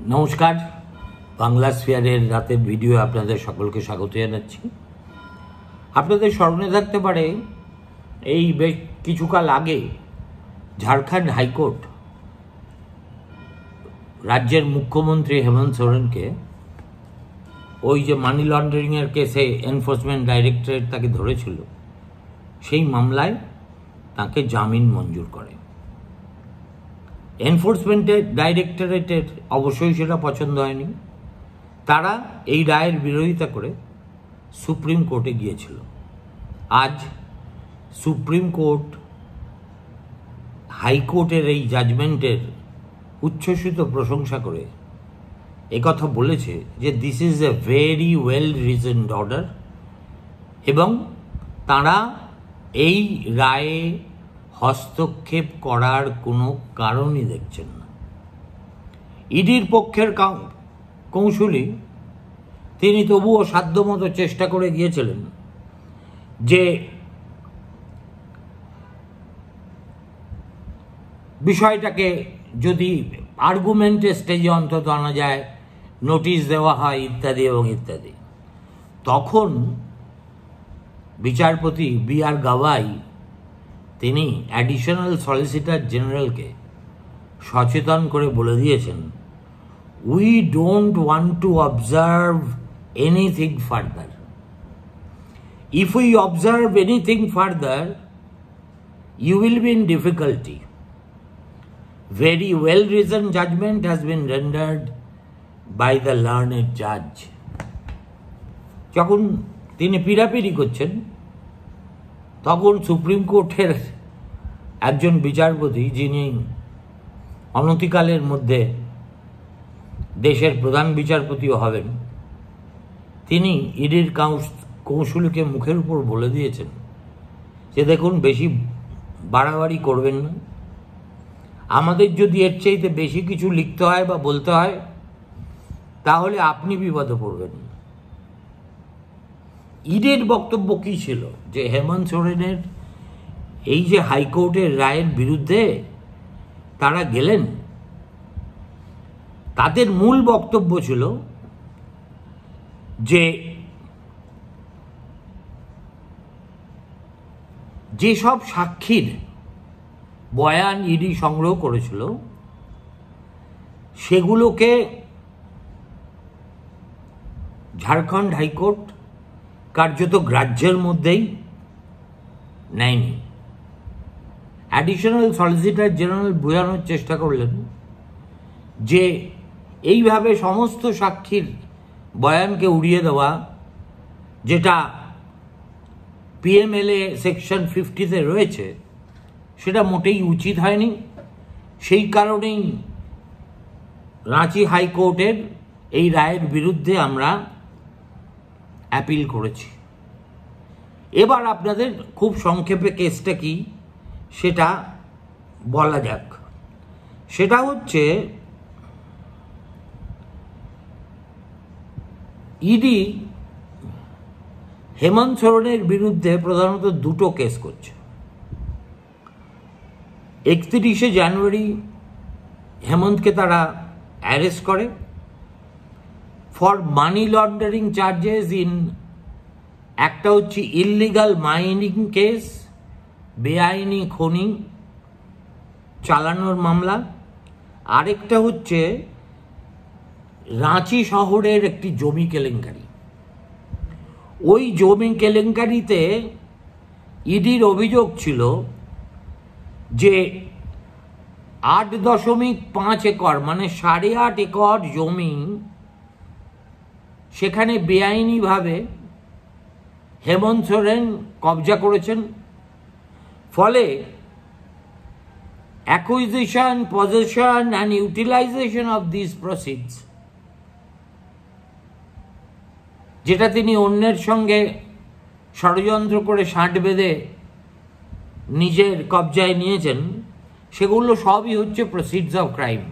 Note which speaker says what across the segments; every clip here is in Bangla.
Speaker 1: নমস্কার, বাংলা স্ফিয়ারের রাতের ভিডিও আপনাদের সকলকে স্বাগত জানাচ্ছি। আপনাদের স্মরণে থাকতে পারে এই বেশ কিছুকাল আগে ঝাড়খণ্ড হাইকোর্ট রাজ্যের মুখ্যমন্ত্রী হেমন্ত সোরেনকে ওই যে মানি লন্ডারিংয়ের কেসে এনফোর্সমেন্ট ডাইরেক্টরেট তাকে ধরেছিল, সেই মামলায় তাকে জামিন মঞ্জুর করে। এনফোর্সমেন্টের ডাইরেক্টরেটের অবশ্যই সেটা পছন্দ হয়নি। তারা এই রায়ের বিরোধিতা করে সুপ্রিম কোর্টে গিয়েছিল। আজ সুপ্রিম কোর্ট হাইকোর্টের এই জাজমেন্টের উচ্ছ্বসিত প্রশংসা করে একথা বলেছে যে this is a very well reasoned order, এবং তারা এই রায়ে হস্তক্ষেপ করার কোনো কারণই দেখছেন না। ইডির পক্ষের কৌঁসুলি তিনি তবুও সাধ্যমতো চেষ্টা করে গিয়েছিলেন যে বিষয়টাকে যদি আর্গুমেন্টের স্টেজে অন্তত আনা যায়, নোটিশ দেওয়া হয় ইত্যাদি এবং ইত্যাদি। তখন বিচারপতি বি.আর. গাভাই তিনি অ্যাডিশনাল সলিসিটর জেনারেলকে সচেতন করে বলে দিয়েছেন, we don't want to observe anything further. If we observe anything further, you will be in difficulty. Very well reasoned judgment has been rendered by the learned judge. যখন তিনি পিড়াপিড়ি করছেন, তখন সুপ্রিম কোর্টের একজন বিচারপতি, যিনি অনতিকালের মধ্যে দেশের প্রধান বিচারপতিও হবেন, তিনি ইডির কৌঁসুলিকে মুখের উপর বলে দিয়েছেন যে দেখুন, বেশি বাড়াবাড়ি করবেন না। আমাদের যদি এর চাইতে বেশি কিছু লিখতে হয় বা বলতে হয়, তাহলে আপনি বিপদে পড়বেন। ইডির বক্তব্য কী ছিল যে হেমন্ত সোরেনের এই যে হাইকোর্টের রায়ের বিরুদ্ধে তারা গেলেন, তাদের মূল বক্তব্য ছিল যে যেসব সাক্ষীর বয়ান ইডি সংগ্রহ করেছিল সেগুলোকে ঝাড়খণ্ড হাইকোর্ট কার্যত গ্রাহ্যের মধ্যেই নেয়নি। অ্যাডিশনাল সলিসিটর জেনারেল বোঝানোর চেষ্টা করলেন যে এইভাবে সমস্ত সাক্ষীর বয়ানকে উড়িয়ে দেওয়া, যেটা পিএমএলএ সেকশন 50-তে রয়েছে, সেটা মোটেই উচিত হয়নি। সেই কারণেই রাঁচি হাইকোর্টের এই রায়ের বিরুদ্ধে আমরা অ্যাপিল করেছি। এবার আপনাদের খুব সংক্ষেপে কেসটা কি সেটা বলা যাক। সেটা হচ্ছে ইডি হেমন্ত সোরেনের বিরুদ্ধে প্রধানত দুটো কেস করছে। 31শে জানুয়ারি হেমন্তকে তারা অ্যারেস্ট করে for money laundering charges in, একটা হচ্ছে ইললিগাল মাইনিং কেস, বেআইনি খনি চালানোর মামলা, আরেকটা হচ্ছে রাঁচি শহরের একটি জমি কেলেঙ্কারি। ওই জমি কেলেঙ্কারিতে ইডির অভিযোগ ছিল যে 8.5 একর মানে 8.5 একর জমি সেখানে বেআইনিভাবে হেমন্ত সোরেন কবজা করেছেন। ফলে acquisition, possession and utilization of this proceeds, যেটা তিনি অন্যের সঙ্গে ষড়যন্ত্র করে ষাঁট বেঁধে নিজের কবজায় নিয়েছেন, সেগুলো সবই হচ্ছে প্রসিডস অফ ক্রাইম।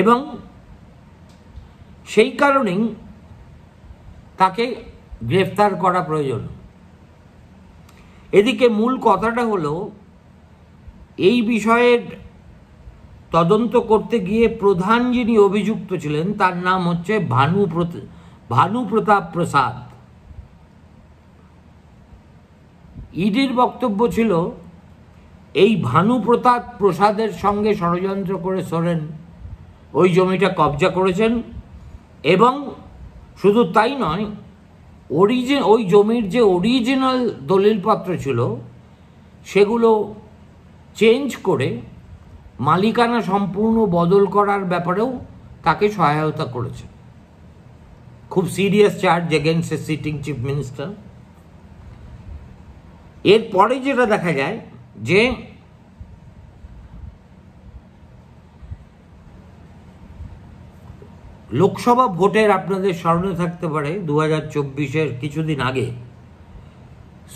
Speaker 1: এবং সেই কারণেই তাকে গ্রেফতার করা প্রয়োজন। এদিকে মূল কথাটা হলো, এই বিষয়ের তদন্ত করতে গিয়ে প্রধান যিনি অভিযুক্ত ছিলেন তার নাম হচ্ছে ভানুপ্রতাপ প্রসাদ। ইডির বক্তব্য ছিল এই ভানুপ্রতাপ প্রসাদের সঙ্গে ষড়যন্ত্র করে সোরেন ওই জমিটা কবজা করেছেন, এবং শুধু তাই নয়, ওই জমির যে অরিজিনাল দলিলপত্র ছিল সেগুলো চেঞ্জ করে মালিকানা সম্পূর্ণ বদল করার ব্যাপারেও তাকে সহায়তা করেছে। খুব সিরিয়াস চার্জ এগেইনস্ট এ সিটিং চিফ মিনিস্টার। এরপরে যেটা দেখা যায় যে লোকসভা ভোটের, আপনাদের স্মরণে থাকতে পারে 2024-এর কিছুদিন আগে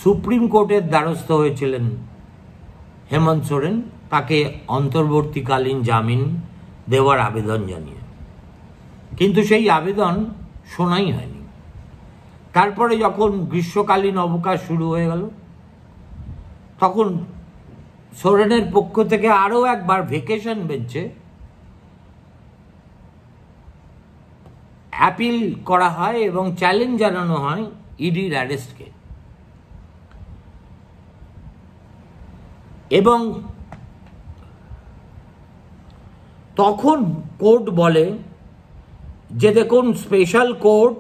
Speaker 1: সুপ্রিম কোর্টের দ্বারস্থ হয়েছিলেন হেমন্ত সোরেন তাকে অন্তর্বর্তীকালীন জামিন দেওয়ার আবেদন জানিয়ে, কিন্তু সেই আবেদন শোনাই হয়নি। তারপরে যখন গ্রীষ্মকালীন অবকাশ শুরু হয়ে গেল, তখন সোরেনের পক্ষ থেকে আরও একবার ভেকেশন বেঞ্চে অ্যাপিল করা হয় এবং চ্যালেঞ্জ জানানো হয় ইডির অ্যারেস্টকে। এবং তখন কোর্ট বলে যে দেখুন, special court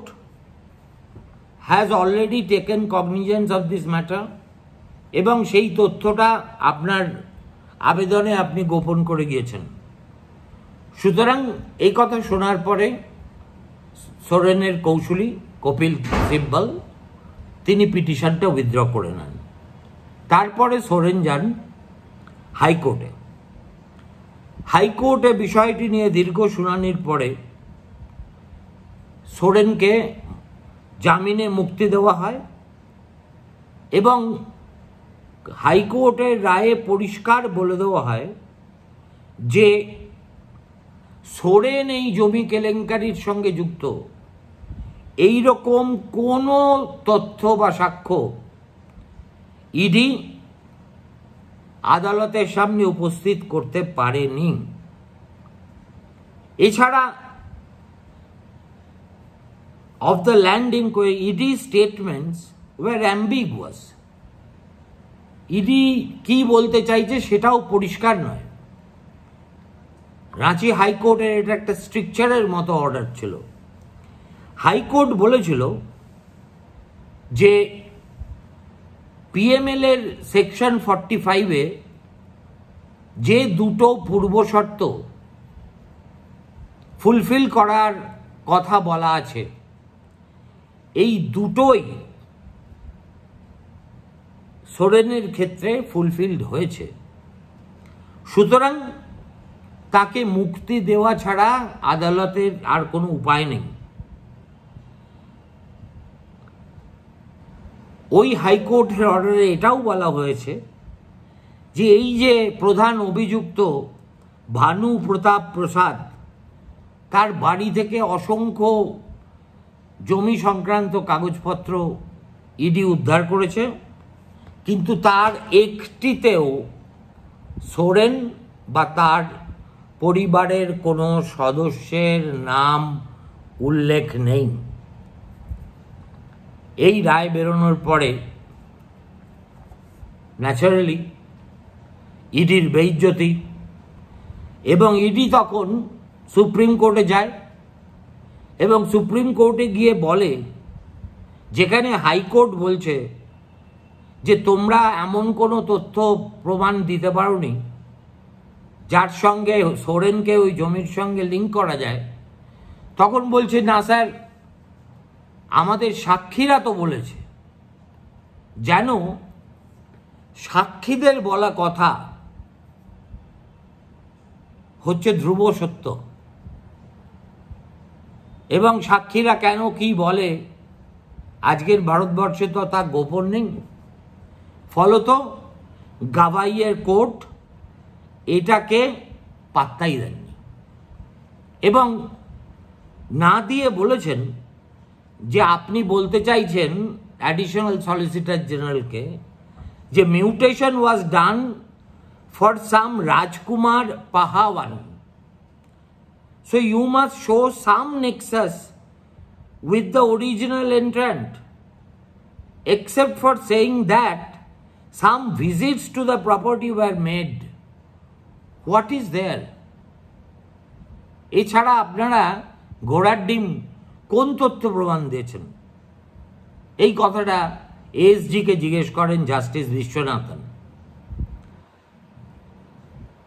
Speaker 1: has already taken cognisance of this matter, এবং সেই তথ্যটা আপনার আবেদনে আপনি গোপন করে গিয়েছেন। সুতরাং এই কথা শোনার পরে সোরেনের কৌশলী কপিল সিব্বল তিনি পিটিশনটা উইথড্র করে নেন। তারপরে সোরেন যান হাইকোর্টে। হাইকোর্টে বিষয়টি নিয়ে দীর্ঘ শুনানির পরে সোরেনকে জামিনে মুক্তি দেওয়া হয়, এবং হাইকোর্টের রায়ে পরিষ্কার বলে দেওয়া হয় যে সোরেন এই জমি কেলেঙ্কারির সঙ্গে যুক্ত এই রকম কোনো তথ্য বা সাক্ষ্য ইডি আদালতের সামনে উপস্থিত করতে পারেনি। এছাড়া of the land inquiry, ED's statements were ambiguous. ED কি বলতে চাইছে সেটাও পরিষ্কার নয়। রাঁচি হাইকোর্টের এটা একটা স্ট্রিকচারের মতো অর্ডার ছিল। হাইকোর্ট বলেছিল যে পিএমএল এর সেকশন 45-এ যে দুটো পূর্বশর্ত ফুলফিল করার কথা বলা আছে, এই দুটোই সোরেনের ক্ষেত্রে ফুলফিলড হয়েছে। সুতরাং তাকে মুক্তি দেওয়া ছাড়া আদালতের আর কোনো উপায় নেই। ওই হাইকোর্টের অর্ডারে এটাও বলা হয়েছে যে এই যে প্রধান অভিযুক্ত ভানুপ্রতাপ প্রসাদ, তার বাড়ি থেকে অসংখ্য জমি সংক্রান্ত কাগজপত্র ইডি উদ্ধার করেছে, কিন্তু তার একটিতেও সোরেন বা তার পরিবারের কোনো সদস্যের নাম উল্লেখ নেই। এই রায় বেরোনোর পরে ন্যাচারালি ইডির বেইজ্জতি, এবং ইডি তখন সুপ্রিম কোর্টে যায় এবং সুপ্রিম কোর্টে গিয়ে বলে, যেখানে হাইকোর্ট বলছে যে তোমরা এমন কোনো তথ্য প্রমাণ দিতে পারোনি যার সঙ্গে সোরেনকে ওই জমির সঙ্গে লিঙ্ক করা যায়, তখন বলছে না স্যার, আমাদের সাক্ষীরা তো বলেছে। যেন সাক্ষীদের বলা কথা হচ্ছে ধ্রুব সত্য, এবং সাক্ষীরা কেন কি বলে আজকের ভারতবর্ষে তো তা গোপন নেই। ফলত গাভাইয়ের কোর্ট এটাকে পাত্তাই দেননি এবং না দিয়ে বলেছেন যে আপনি বলতে চাইছেন অ্যাডিশনাল সলিসিটর জেনারেলকে যে mutation was done for some Rajkumar Pahawan. So you must show some nexus with the original entrant. Except for saying that some visits to the property were made. What is there? এছাড়া আপনারা ঘোড়ার ডিম কোন তথ্য প্রমাণ দিয়েছেন? এই কথাটা এসজিকে জিজ্ঞেস করেন জাস্টিস বিশ্বনাথন।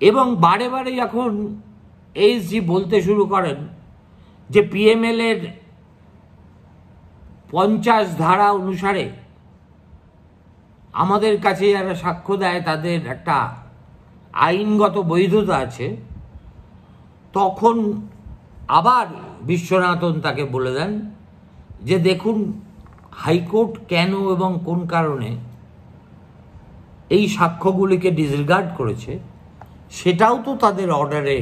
Speaker 1: এবং বারে বারে যখন এসজি বলতে শুরু করেন যে পিএমএল এর 50 ধারা অনুসারে আমাদের কাছে যারা সাক্ষ্য দেয় তাদের একটা আইনগত বৈধতা আছে, তখন আবার বিশ্বনাথন তাকে বলে দেন যে দেখুন হাইকোর্ট কেন এবং কোন কারণে এই সাক্ষ্যগুলিকে ডিসরিগার্ড করেছে সেটাও তো তাদের অর্ডারে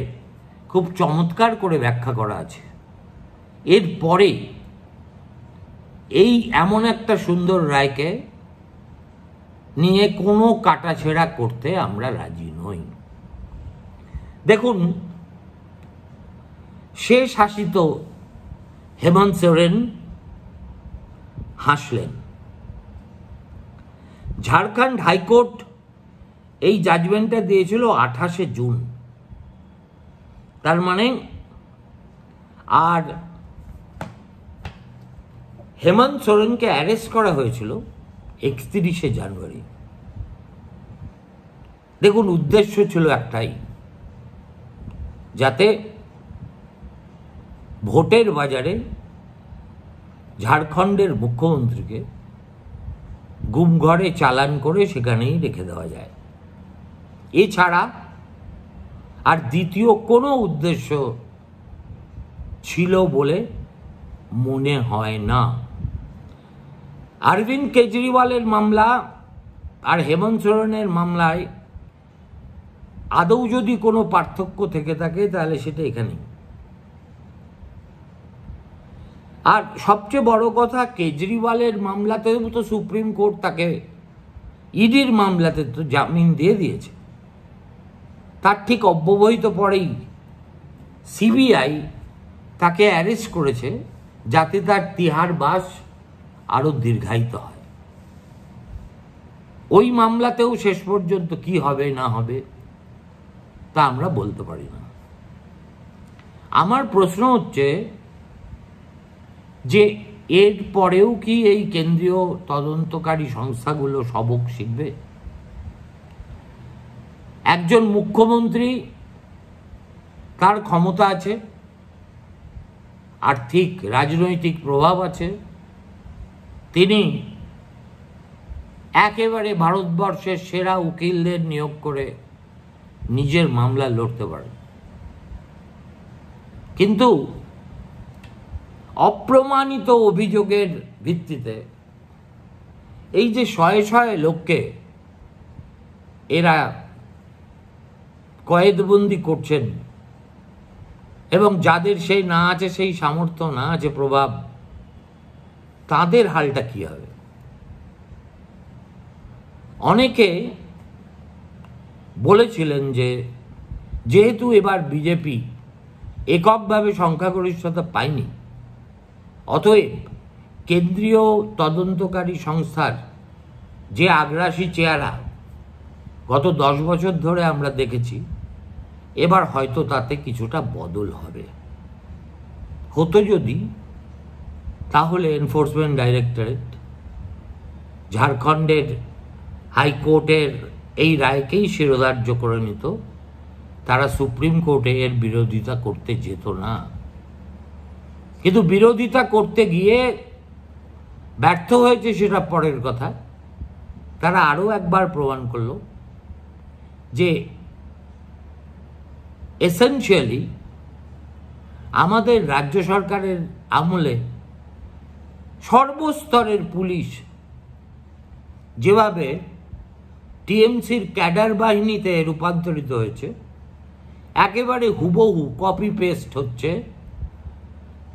Speaker 1: খুব চমৎকার করে ব্যাখ্যা করা আছে। এরপরে এই এমন একটা সুন্দর রায়কে নিয়ে কোনো কাটাছেড়া করতে আমরা রাজি নই। দেখুন, সে শাসিত হেমন্ত সোরেন হাসলেন। ঝাড়খণ্ড হাইকোর্ট এই জাজমেন্টটা দিয়েছিল 28শে জুন, তার মানে আর হেমন্ত সোরেনকে অ্যারেস্ট করা হয়েছিল 31শে জানুয়ারি। দেখুন, উদ্দেশ্য ছিল একটাই, যাতে ভোটের বাজারে ঝাড়খণ্ডের মুখ্যমন্ত্রীকে গুমঘরে চালান করে সেখানেই রেখে দেওয়া যায়। এছাড়া আর দ্বিতীয় কোনো উদ্দেশ্য ছিল বলে মনে হয় না। অরবিন্দ কেজরিওয়ালের মামলা আর হেমন্ত সোরেনের মামলায় আদৌ যদি কোনো পার্থক্য থেকে থাকে তাহলে সেটা এখানেই। আর সবচেয়ে বড় কথা, কেজরিওয়ালের মামলাতেও তো সুপ্রিম কোর্ট তাকে ইডির মামলাতে তো জামিন দিয়ে দিয়েছে। তার ঠিক অব্যবহিত পরেই সিবিআই তাকে অ্যারেস্ট করেছে যাতে তার তিহার বাস আরো দীর্ঘায়িত হয়। ওই মামলাতেও শেষ পর্যন্ত কি হবে না হবে তা আমরা বলতে পারি না। আমার প্রশ্ন হচ্ছে যে এর পরেও কি এই কেন্দ্রীয় তদন্তকারী সংস্থাগুলো সবক শিখবে? একজন মুখ্যমন্ত্রী, তার ক্ষমতা আছে, আর্থিক রাজনৈতিক প্রভাব আছে, তিনি একেবারে ভারতবর্ষের সেরা উকিলদের নিয়োগ করে নিজের মামলা লড়তে পারেন। কিন্তু অপ্রমাণিত অভিযোগের ভিত্তিতে এই যে শয়ে শয়ে লোককে এরা কয়েদবন্দি করছেন এবং যাদের সেই না আছে সেই সামর্থ্য, না আছে প্রভাব, তাদের হালটা কি হবে? অনেকে বলেছিলেন যে যেহেতু এবার বিজেপি এককভাবে সংখ্যাগরিষ্ঠতা পায়নি, অতএব কেন্দ্রীয় তদন্তকারী সংস্থার যে আগ্রাসী চেহারা গত 10 বছর ধরে আমরা দেখেছি, এবার হয়তো তাতে কিছুটা বদল হবে। হতো যদি, তাহলে এনফোর্সমেন্ট ডাইরেক্টরেট ঝাড়খণ্ডের হাইকোর্টের এই রায়কেই শিরোধার্য করে নিত, তারা সুপ্রিম কোর্টে এর বিরোধিতা করতে যেত না। কিন্তু বিরোধিতা করতে গিয়ে ব্যর্থ হয়েছে সেটা পরের কথা। তারা আরও একবার প্রমাণ করল যে এসেনশিয়ালি আমাদের রাজ্য সরকারের আমলে সর্বস্তরের পুলিশ যেভাবে টিএমসির ক্যাডার বাহিনীতে রূপান্তরিত হয়েছে, একেবারে হুবহু কপি পেস্ট হচ্ছে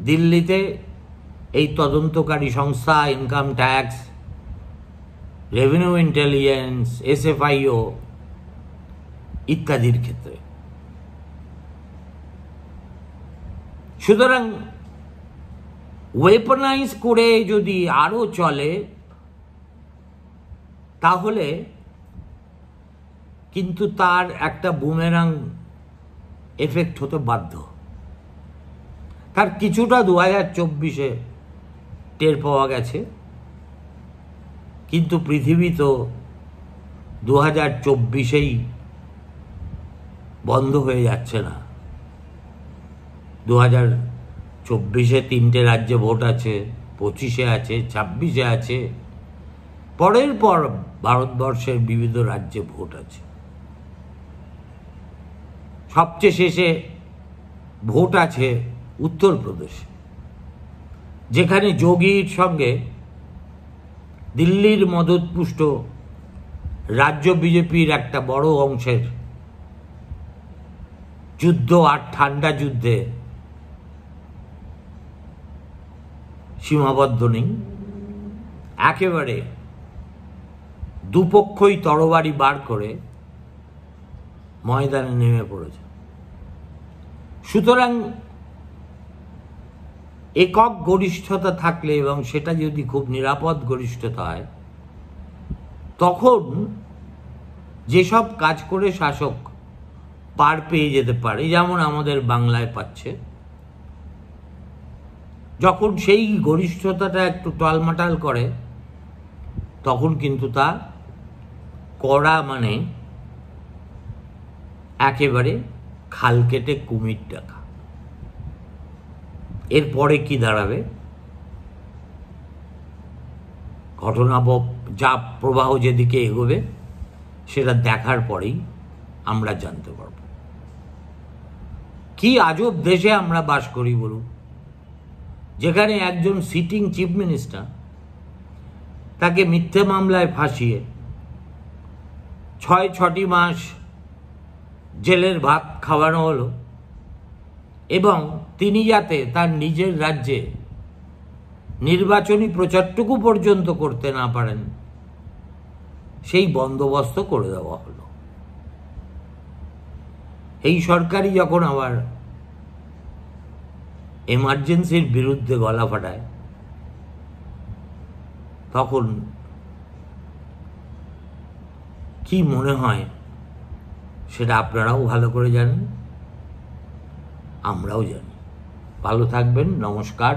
Speaker 1: দিল্লিতে এই তদন্তকারী সংস্থা, income tax, revenue intelligence, SFIO, ইত্যাদির ক্ষেত্রে। সুতরাং ওয়েপনাইজ করে যদি আরো চলে তাহলে কিন্তু তার একটা বুমেরাং এফেক্ট হতে বাধ্য। তার কিছুটা 2024-এ টের পাওয়া গেছে, কিন্তু পৃথিবী তো 2024-এই বন্ধ হয়ে যাচ্ছে না। 2024-এ 3টে রাজ্যে ভোট আছে, 25-এ আছে, 26-এ আছে, পরের পর ভারতবর্ষের বিবিধ রাজ্যে ভোট আছে। সবচেয়ে শেষে ভোট আছে উত্তরপ্রদেশে, যেখানে যোগীর সঙ্গে দিল্লির মদতপুষ্ট রাজ্য বিজেপির একটা বড় অংশের যুদ্ধ আর ঠান্ডা যুদ্ধে সীমাবদ্ধ নেই। একেবারে দুপক্ষই তরবারি বার করে ময়দানে নেমে পড়েছে। সুতরাং একক গরিষ্ঠতা থাকলে এবং সেটা যদি খুব নিরাপদ গরিষ্ঠতা হয়, তখন যেসব কাজ করে শাসক পার পেয়ে যেতে পারে, যেমন আমাদের বাংলায় পাচ্ছে, যখন সেই গরিষ্ঠতাটা একটু টলমাটাল করে তখন কিন্তু তা কড়া, মানে একেবারে খাল কেটে কুমির ডাকা। এরপরে কি দাঁড়াবে, ঘটনা যা প্রবাহ যেদিকে এগোবে সেটা দেখার পরেই আমরা জানতে পারব। কি আজব দেশে আমরা বাস করি বলুন, যেখানে একজন সিটিং চিফ মিনিস্টার, তাকে মিথ্যে মামলায় ফাঁসিয়ে 6 মাস জেলের ভাত খাওয়ানো হলো, এবং তিনি যাতে তার নিজের রাজ্যে নির্বাচনী প্রচারটুকু পর্যন্ত করতে না পারেন সেই বন্দোবস্ত করে দেওয়া হলো। এই সরকারই যখন আবার এমার্জেন্সির বিরুদ্ধে গলা ফাটায়, তখন কি মনে হয় সেটা আপনারাও ভালো করে জানেন, আমরাও জানি। ভালো থাকবেন, নমস্কার।